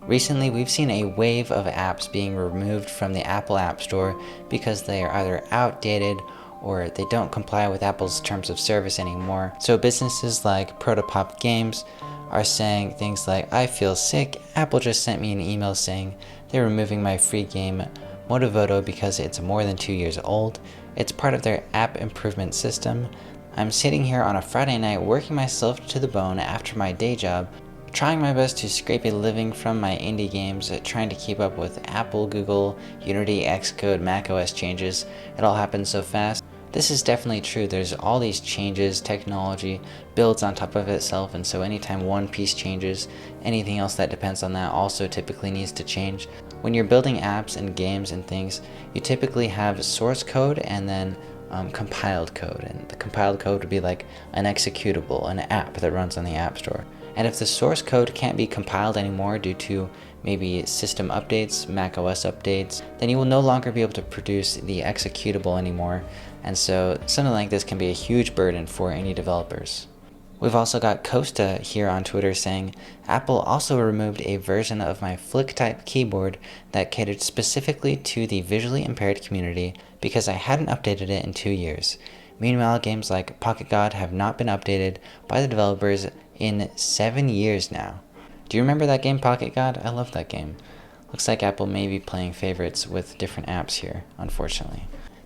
Recently, we've seen a wave of apps being removed from the Apple App Store because they are either outdated or they don't comply with Apple's terms of service anymore. So businesses like Protopop Games are saying things like, I feel sick, Apple just sent me an email saying they're removing my free game Motivoto because it's more than 2 years old. It's part of their app improvement system. I'm sitting here on a Friday night working myself to the bone after my day job, trying my best to scrape a living from my indie games, trying to keep up with Apple, Google, Unity, Xcode, macOS changes. It all happens so fast. This is definitely true. There's all these changes, technology builds on top of itself, and so anytime one piece changes, anything else that depends on that also typically needs to change. When you're building apps and games and things, you typically have source code and then compiled code. And the compiled code would be like an executable, an app that runs on the App Store. And if the source code can't be compiled anymore due to maybe system updates, macOS updates, then you will no longer be able to produce the executable anymore. And so something like this can be a huge burden for any developers. We've also got Costa here on Twitter saying, Apple also removed a version of my Flick type keyboard that catered specifically to the visually impaired community because I hadn't updated it in 2 years. Meanwhile, games like Pocket God have not been updated by the developers in 7 years now. Do you remember that game, Pocket God? I love that game. Looks like Apple may be playing favorites with different apps here, unfortunately.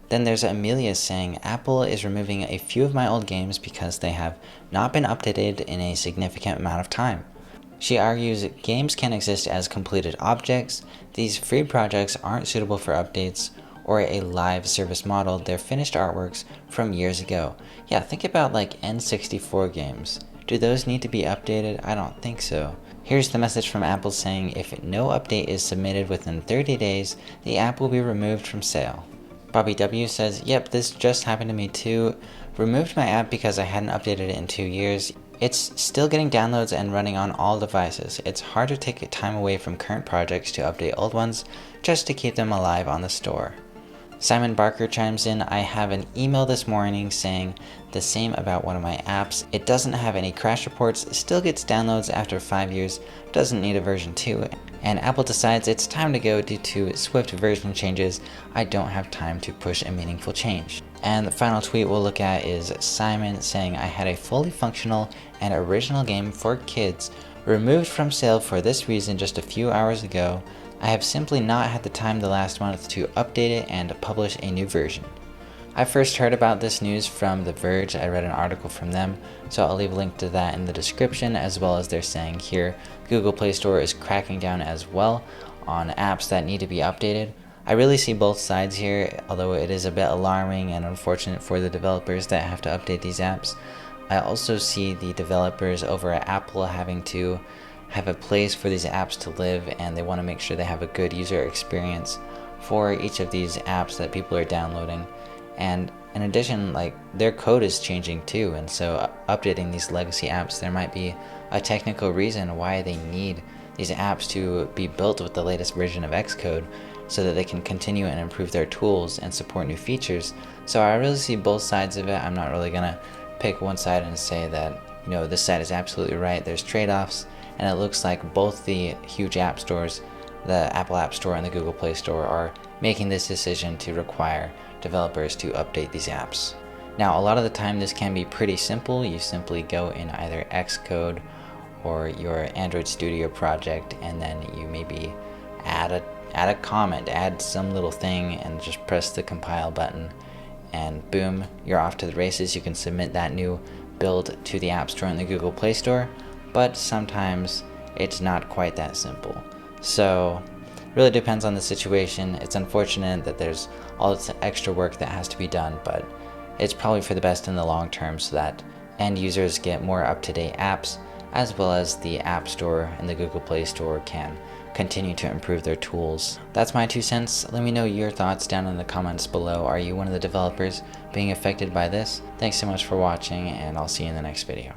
Then there's Amelia saying, Apple is removing a few of my old games because they have not been updated in a significant amount of time. She argues games can exist as completed objects. These free projects aren't suitable for updates or a live service model. They're finished artworks from years ago. Yeah, think about like N64 games. Do those need to be updated? I don't think so. Here's the message from Apple saying, if no update is submitted within 30 days, the app will be removed from sale. Bobby W says, yep, this just happened to me too. Removed my app because I hadn't updated it in 2 years. It's still getting downloads and running on all devices. It's hard to take time away from current projects to update old ones just to keep them alive on the store. Simon Barker chimes in, I have an email this morning saying the same about one of my apps. It doesn't have any crash reports, still gets downloads after 5 years, doesn't need a version 2, and Apple decides it's time to go due to swift version changes. I don't have time to push a meaningful change. And the final tweet we'll look at is Simon saying, I had a fully functional and original game for kids removed from sale for this reason just a few hours ago. I have simply not had the time the last month to update it and publish a new version. I first heard about this news from The Verge. I read an article from them, so I'll leave a link to that in the description, as well as they're saying here, Google Play Store is cracking down as well on apps that need to be updated. I really see both sides here, although it is a bit alarming and unfortunate for the developers that have to update these apps. I also see the developers over at Apple having to have a place for these apps to live, and they want to make sure they have a good user experience for each of these apps that people are downloading. And in addition, like, their code is changing too, and so updating these legacy apps, there might be a technical reason why they need these apps to be built with the latest version of Xcode so that they can continue and improve their tools and support new features. So I really see both sides of it. I'm not really gonna pick one side and say that, this side is absolutely right. There's trade-offs, and it looks like both the huge app stores, the Apple App Store and the Google Play Store, are making this decision to require developers to update these apps. Now, a lot of the time this can be pretty simple. You simply go in either Xcode or your Android Studio project, and then you maybe add a comment, add some little thing, and just press the compile button, and boom, you're off to the races. You can submit that new build to the App Store and the Google Play Store. But sometimes it's not quite that simple. So really depends on the situation. It's unfortunate that there's all this extra work that has to be done, but it's probably for the best in the long term so that end users get more up-to-date apps, as well as the App Store and the Google Play Store can continue to improve their tools. That's my 2 cents. Let me know your thoughts down in the comments below. Are you one of the developers being affected by this? Thanks so much for watching, and I'll see you in the next video.